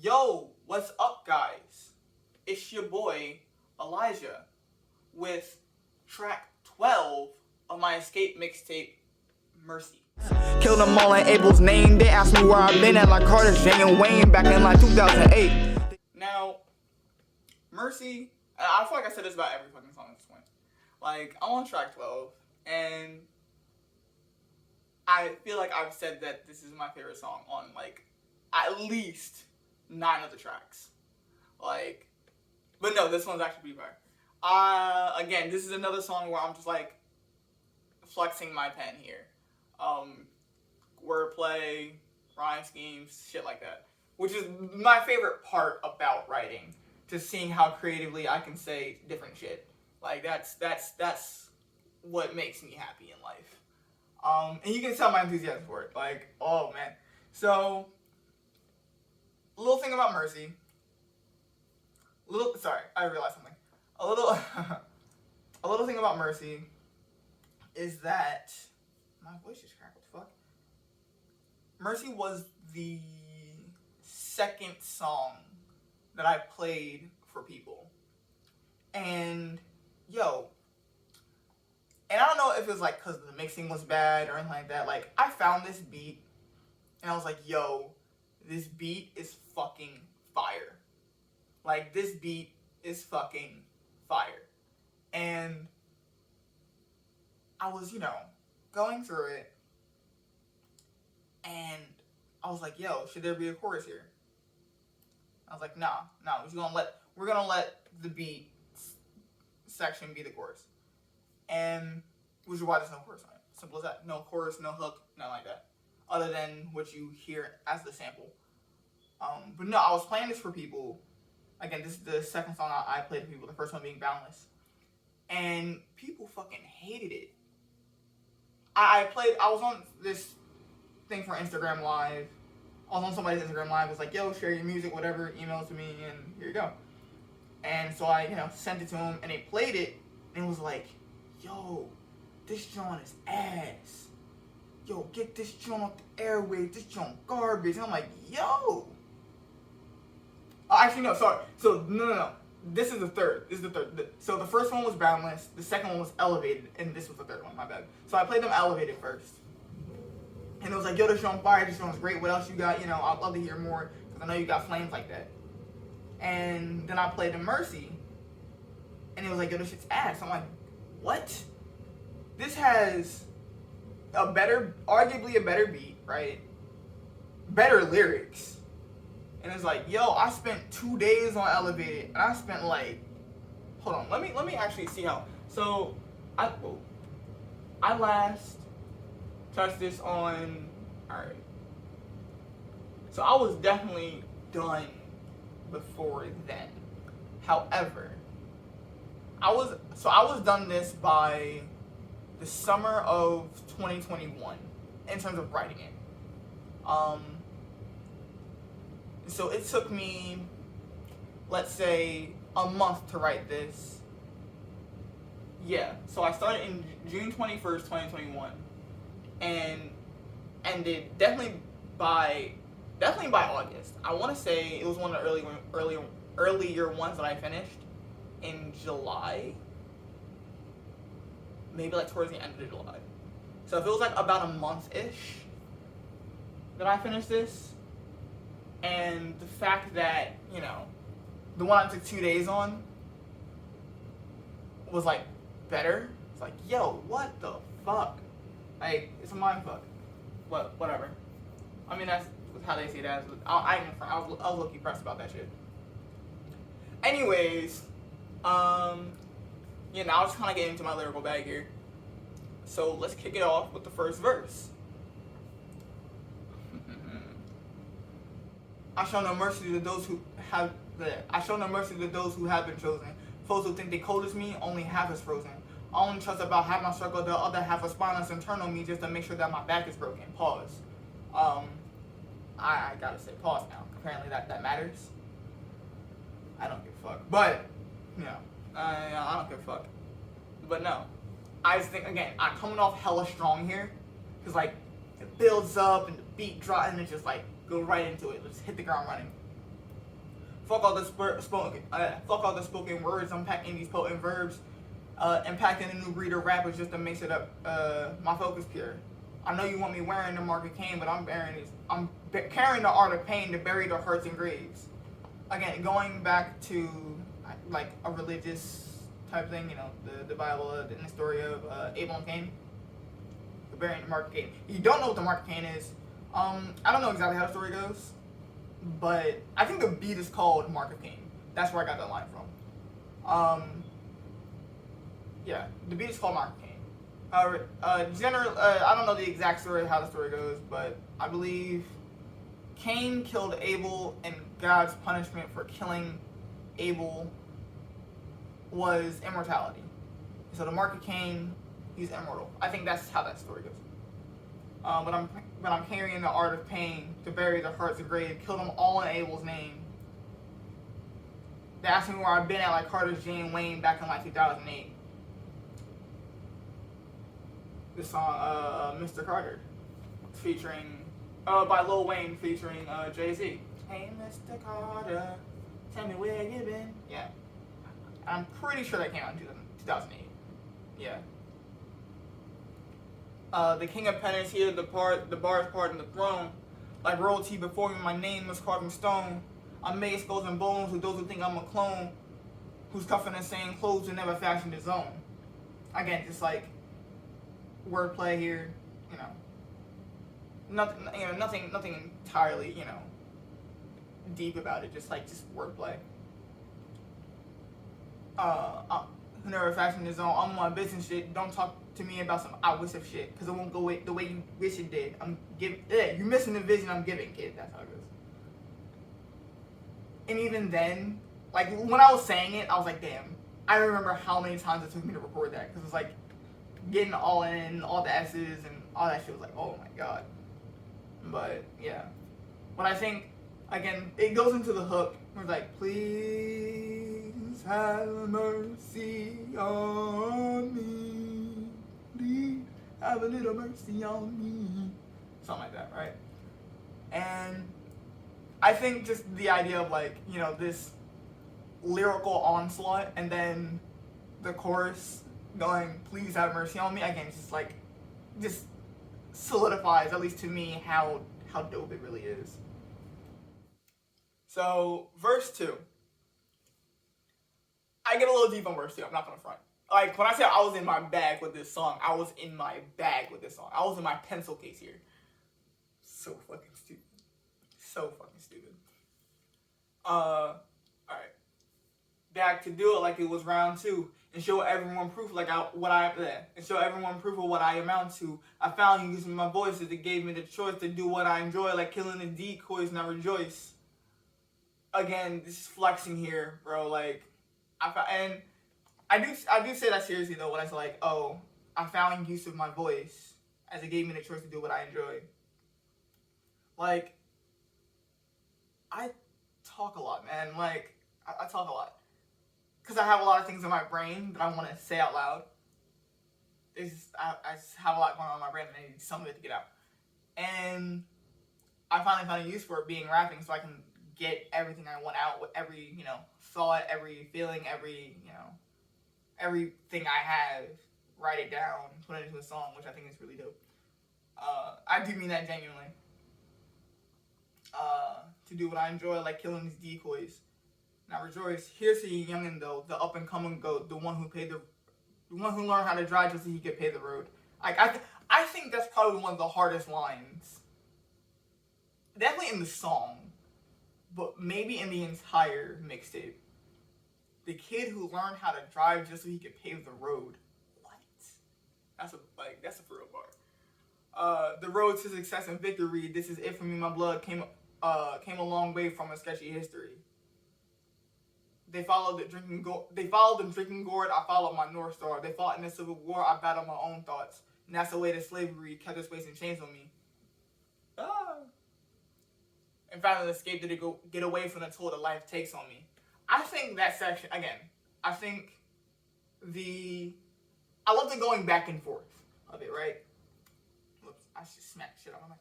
Yo, what's up, guys? It's your boy, Elijiah, with track 12 of my Escape mixtape, Mercy. Killed them all in Abel's name. They asked me where I've been at like Carter, Jay, and Wayne back in like 2008. Now, Mercy, I feel like I said this about every fucking song at this point. Like, I'm on track 12, and I feel like I've said that this is my favorite song on, like, at least 9 of the tracks. Like, but no, this one's actually pretty fire. Again, this is another song where I'm just, like, flexing my pen here. Wordplay, rhyme schemes, shit like that. Which is my favorite part about writing. Just seeing how creatively I can say different shit. Like, that's what makes me happy in life. And you can tell my enthusiasm for it. Like, oh man. So, a little thing about Mercy. Sorry, I realized something. A little thing about Mercy is that my voice just cracked. What the fuck? Mercy was the second song that I played for people. And, yo, and I don't know if it was like because the mixing was bad or anything like that. Like, I found this beat and I was like, yo, this beat is fucking fire. Like, this beat is fucking fire. And I was, going through it, and I was like, yo, should there be a chorus here? I was like, nah, we're gonna let the beat section be the chorus. And which is why there's no chorus on it. Simple as that. No chorus, no hook, nothing like that. Other than what you hear as the sample. But no, I was playing this for people. Again, this is the second song I played for people, the first one being Boundless. And people fucking hated it. I was on this thing for Instagram Live. I was on somebody's Instagram Live. It was like, yo, share your music, whatever, email it to me, and here you go. And so I, sent it to him, and they played it, and it was like, yo, this joint is ass. Yo, get this joint off the airwaves, this joint garbage. And I'm like, yo. Actually, no, sorry. So, no. This is the third. So the first one was Boundless, the second one was Elevated, and this was the third one, my bad. So I played them Elevated first. And it was like, yo, this joint fire, this joint's great, what else you got? I'd love to hear more, because I know you got flames like that. And then I played them Mercy, and it was like, yo, this shit's ass. I'm like, what? This has arguably a better beat, right? Better lyrics. And it's like, yo, I spent 2 days on Elevated, and I spent like, hold on, let me actually see how. So, I last touched this on, alright. So I was definitely done before then. However, I was done this by the summer of 2021 in terms of writing it. So it took me, let's say, a month to write this. Yeah, so I started in June 21st, 2021, and ended definitely by August. I want to say it was one of the earlier ones that I finished in July, maybe like towards the end of July. So if it was like about a month-ish that I finished this. And the fact that, the one I took 2 days on was, like, better. It's like, yo, what the fuck? Like, it's a mind fuck. Whatever. I mean, that's how they say it as. I was low-key pressed about that shit. Anyways, now I'll just kind of get into my lyrical bag here. So let's kick it off with the first verse. I show no mercy to those who have been chosen. Foes who think they cold as me, only half is frozen. I only trust about half my circle, the other half is spineless internal me just to make sure that my back is broken. Pause. I gotta say pause now. Apparently that matters. I don't give a fuck. But, I don't give a fuck. But no. I just think, again, I'm coming off hella strong here. Because, like, it builds up and the beat drops and it just, like, go right into it. Let's hit the ground running. fuck all the spoken words. I'm packing these potent verbs. Impacting a new breed of rappers just to mix it up. My focus pure. I know you want me wearing the mark of Cain, but I'm carrying the art of pain to bury the hurts and graves. Again, going back to like a religious type thing, you know, the Bible and the story of Abel and Cain, burying the mark of Cain. You don't know what the mark of Cain is. I don't know exactly how the story goes, but I think the beat is called Mark of Cain. That's where I got that line from. Yeah, the beat is called Mark of Cain. I don't know the exact story, how the story goes, but I believe Cain killed Abel, and God's punishment for killing Abel was immortality. So the mark of Cain, he's immortal. I think that's how that story goes. But I'm carrying the art of pain to bury the hearts of grave, kill them all in Abel's name. They asked me where I've been at, like Carter's Jane Wayne back in like 2008. This song, Mr. Carter, featuring, by Lil Wayne featuring Jay-Z. Hey, Mr. Carter, tell me where you been. Yeah. I'm pretty sure that came out in 2008. Yeah. The king of penance here, the bars pardon the throne. Like royalty before me, my name was carved in stone. I'm made skulls and bones with those who think I'm a clone, who's cuffing the same clothes and never fashioned his own. Again, just like wordplay here, you know. Nothing entirely, you know, deep about it. Just wordplay. Who never fashioned his own. I'm on my business shit. Don't talk to me about some I wish of shit, because it won't go the way you wish it did. You're missing the vision I'm giving, kid. That's how it goes. And even then, like when I was saying it, I was like, damn. I remember how many times it took me to record that, because it's like getting all in, all the S's and all that shit was like, oh my god. But yeah. But I think, again, it goes into the hook. It's like, please have mercy on me. Please have a little mercy on me. Something like that, right? And I think just the idea of like, you know, this lyrical onslaught and then the chorus going, please have mercy on me, again, it's just solidifies, at least to me, how dope it really is. So, verse 2. I get a little deep on verse 2, I'm not gonna front. Like, when I say I was in my bag with this song, I was in my bag with this song. I was in my pencil case here. So fucking stupid. Alright. Back to do it like it was round 2. And show everyone proof of what I amount to. I found you using my voices. It gave me the choice to do what I enjoy, like killing the decoys, and I rejoice. Again, this is flexing here, bro. Like, I do say that seriously though when I say like, oh, I found use of my voice as it gave me the choice to do what I enjoy. Like, I talk a lot, man. Like, I talk a lot. Because I have a lot of things in my brain that I want to say out loud. I just have a lot going on in my brain and I need some of it to get out. And I finally found a use for it being rapping, so I can get everything I want out with every, you know, thought, every feeling, every, you know, everything I have, write it down, put it into a song, which I think is really dope. I do mean that genuinely. To do what I enjoy, like killing these decoys. Now rejoice. Here's to you youngin' though, the up and coming goat, the one who learned how to drive just so he could pay the road. Like I think that's probably one of the hardest lines. Definitely in the song, but maybe in the entire mixtape. The kid who learned how to drive just so he could pave the road. What? That's a for real bar. The road to success and victory. This is it for me. My blood came a long way from a sketchy history. They followed the drinking gourd. I followed my North Star. They fought in the Civil War. I battled my own thoughts. And that's the way that slavery kept its weights and chains on me. And finally escaped to get away from the toll that life takes on me. I think that section, again, I love the going back and forth of it, right? Whoops, I just smacked shit on my mic.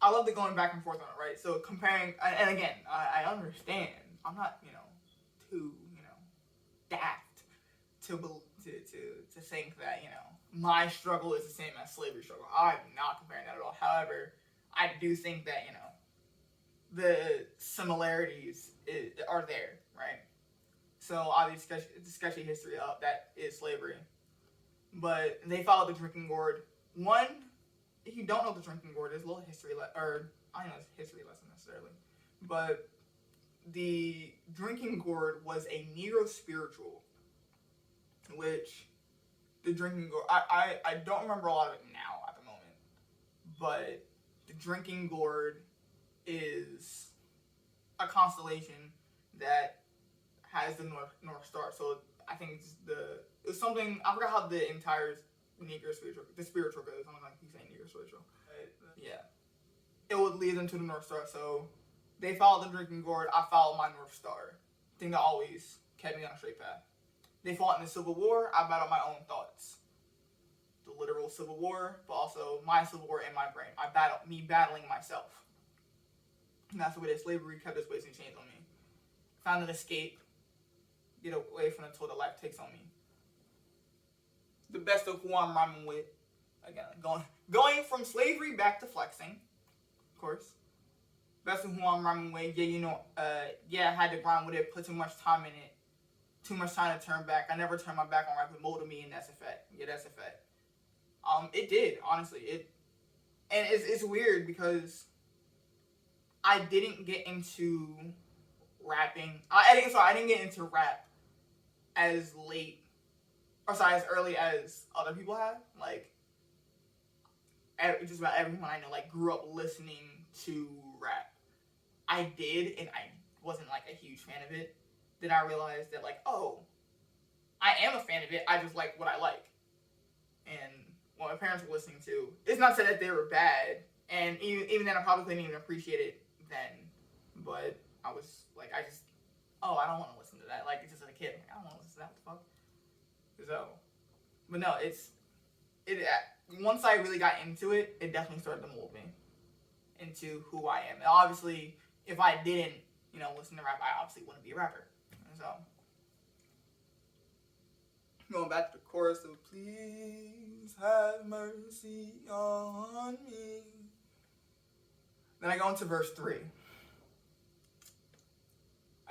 I love the going back and forth on it, right? So comparing, and again, I understand I'm not, too, daft to think that, my struggle is the same as slavery struggle. I'm not comparing that at all. However, I do think that, the similarities are there, right? So obviously, the sketchy history of that is slavery. But they followed the drinking gourd. One, if you don't know the drinking gourd, there's a little history, or I don't know if it's a history lesson necessarily, but the drinking gourd was a Negro spiritual, which the drinking gourd, I don't remember a lot of it now at the moment, but the drinking gourd is a constellation that has the North Star. So I think it's something, I forgot how the entire Negro spiritual, the spiritual goes. I'm like, you saying Negro spiritual. Yeah. It would lead them to the North Star. So they followed the drinking gourd. I followed my North Star. Thing that always kept me on a straight path. They fought in the Civil War. I battled my own thoughts. The literal Civil War, but also my Civil War in my brain. Me battling myself. And that's the way that slavery kept its ways and chains on me. Found an escape. Get away from the toll that life takes on me. The best of who I'm rhyming with. Again, going from slavery back to flexing. Of course. Best of who I'm rhyming with. Yeah, I had to grind with it. Put too much time in it. Too much time to turn back. I never turned my back on rap. It molded me, and that's a fact. Yeah, that's a fact. It did, honestly. And it's weird because I didn't get into rapping. I didn't get into rap as as early as other people have. Like, just about everyone I know, like, grew up listening to rap. I did, and I wasn't, like, a huge fan of it. Then I realized that, like, oh, I am a fan of it. I just like what I like. And what my parents were listening to, it's not said that they were bad. And even then, I probably couldn't even appreciate it then. But I was like, I don't want to listen to that. Like, it's just as a kid. Like, I don't want to listen to that. What the fuck? So, but no, once I really got into it, it definitely started to mold me into who I am. And obviously, if I didn't, listen to rap, I obviously wouldn't be a rapper. So, going back to the chorus of please have mercy on me. Then I go into verse 3.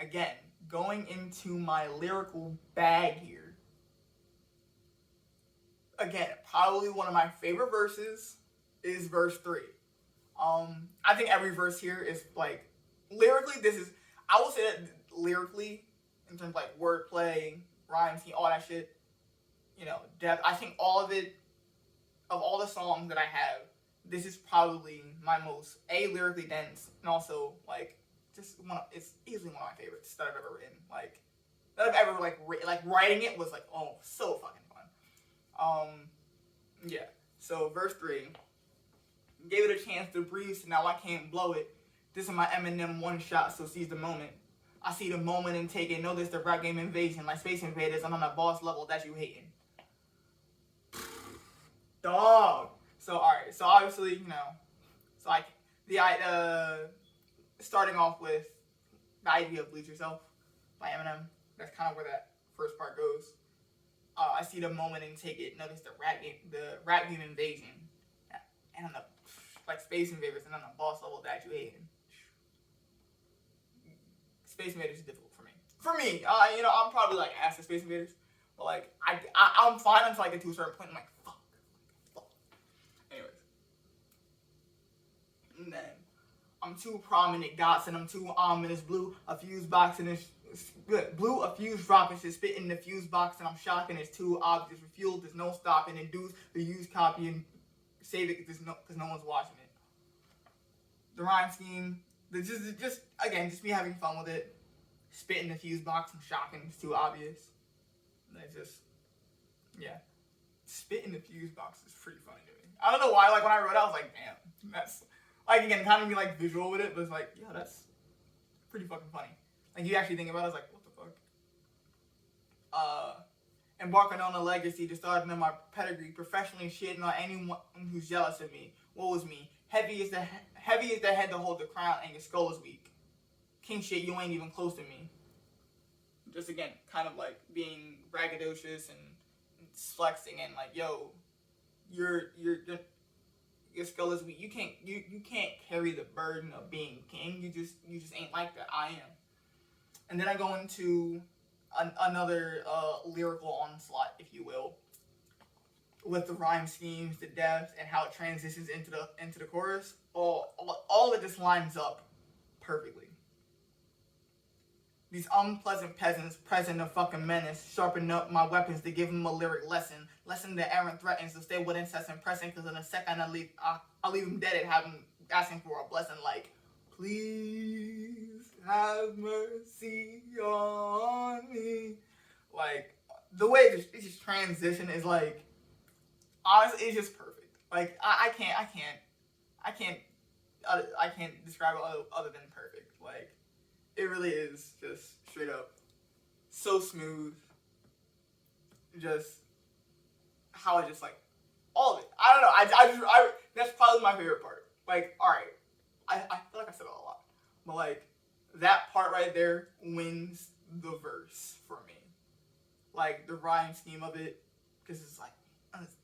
Again, going into my lyrical bag here. Again, probably one of my favorite verses is verse 3. I think every verse here is like, lyrically, I will say that lyrically, in terms of like wordplay, rhyme scheme, all that shit, depth, I think all of it, of all the songs that I have, this is probably my most, lyrically dense, and also, like, it's easily one of my favorites that I've ever written. Like, that I've ever, writing it was, like, oh, so fucking fun. Yeah. So, verse 3. Gave it a chance to breathe, so now I can't blow it. This is my Eminem one shot, so seize the moment. I see the moment and take it. Know this the rap game invasion. Like Space Invaders, I'm on a boss level that you hating. Dog. So, alright. So, obviously, starting off with the idea of Bleach Yourself by Eminem. That's kind of where that first part goes. I see the moment and take it. Notice the rap game invasion. And on the, Space Invaders, and on the boss level that you hating. Space Invaders is difficult for me. I'm probably like ass at Space Invaders, but I'm fine until I get to a certain point. I'm like, fuck. Anyways, and then I'm too prominent, dots, and I'm too ominous. Blue a fuse box and it's blue a fuse drop and shit spit in the fuse box, and I'm shocking. It's too obvious. Refuel, there's no stopping. Induce the use copy and save it because no one's watching it. The rhyme scheme, just me having fun with it. Spit in the fuse box and shocking, it's too obvious. And spit in the fuse box is pretty funny to me. I don't know why, when I wrote it, I was like, damn, that's, again, kind of be, visual with it, but it's yeah, that's pretty fucking funny. You actually think about it, I was like, what the fuck? Embarking on a legacy, just starting on my pedigree, professionally shitting on anyone who's jealous of me. What was me? Heavy is the head to hold the crown, and your skull is weak. king shit, you ain't even close to me. Just again, kind of like being braggadocious and flexing and like, yo, your skill is weak. You can't carry the burden of being king. You just ain't like that. I am. And then I go into another lyrical onslaught, if you will, with the rhyme schemes, the depth, and how it transitions into the chorus. All of it just lines up perfectly. These unpleasant peasants present a fucking menace. Sharpen up my weapons to give them a lyric lesson. Lesson that Aaron threatens to stay with incessant pressing. Cause in a second I'll leave him dead and have him asking for a blessing. Like, please have mercy on me. Like, the way it just transition is like, honestly, it's just perfect. Like, I can't describe it other than perfect. Like, it really is just straight up so smooth. Just how I just like all of it. I don't know. I that's probably my favorite part. Like, all right, I feel like I said it a lot, but like that part right there wins the verse for me. Like the rhyme scheme of it, because it's like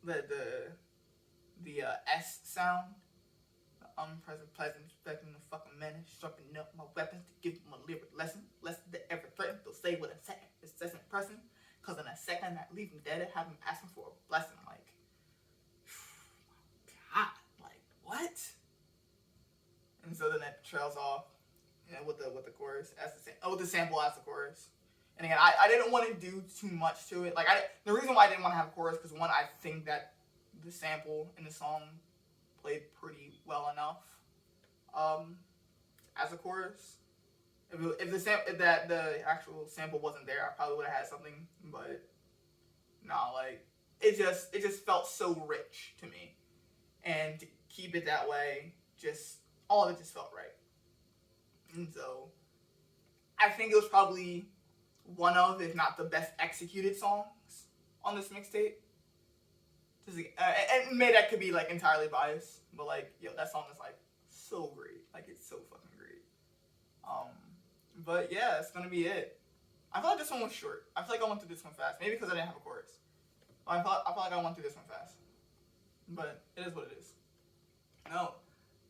the S sound. Unpresent, pleasant, expecting the fucking menace, sharpening up my weapons to give them a lyric lesson. Less than ever threatened, they'll say with a second, incessant pressing. Cause in a second, I leave them dead and have them asking for a blessing. Like, God, like what? And so then it trails off, with the chorus as with the sample as the chorus. And again, I didn't want to do too much to it. Like the reason why I didn't want to have a chorus, because one, I think that the sample in the song played pretty well enough as a chorus. If the actual sample wasn't there, I probably would have had something. But no, like it just felt so rich to me, and to keep it that way, just all of it just felt right. And so I think it was probably one of, if not the best executed songs on this mixtape. And maybe that could be like entirely biased, but like, yo, that song is like so great. Like it's so fucking great. But yeah, it's gonna be it. I feel like this one was short. I feel like I went through this one fast. Maybe because I didn't have a chorus. I feel like I went through this one fast. But it is what it is. No.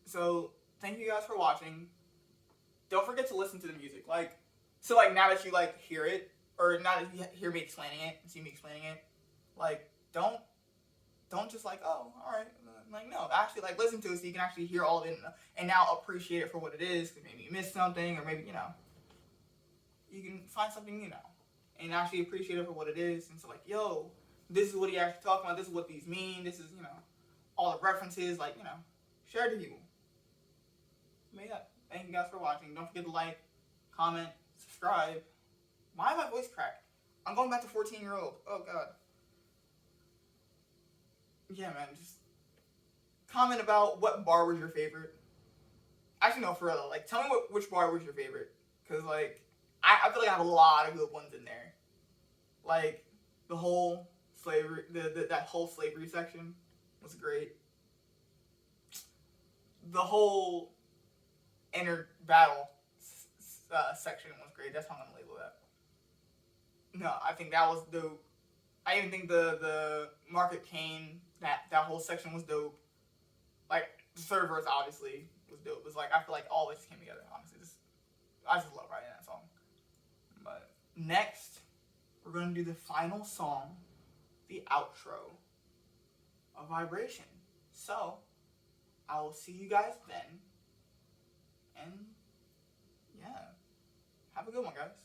So thank you guys for watching. Don't forget to listen to the music. Like, so like now that you like hear it, or now that you hear me explaining it, see me explaining it, like don't just like, oh, all right, like no, actually like listen to it so you can actually hear all of it and now appreciate it for what it is. Because maybe you missed something, or maybe you can find something and actually appreciate it for what it is. And so like, yo, this is what he actually talking about. This is what these mean. This is all the references. Like share it to people. But yeah, thank you guys for watching. Don't forget to like, comment, subscribe. Why am my voice cracked? I'm going back to 14-year-old. Oh god. Yeah, man, just comment about what bar was your favorite. Actually, no, for real, like, tell me which bar was your favorite. Because, like, I feel like I have a lot of good ones in there. Like, the whole slavery, that whole slavery section was great. The whole inner battle section was great. That's how I'm going to label that. No, I think that was dope. I even think the Market Kane, that whole section was dope. Like, the third verse obviously was dope. It was like, I feel like all this came together, honestly. I just love writing that song. But next, we're going to do the final song, the outro of Vibration. So, I will see you guys then. And, yeah. Have a good one, guys.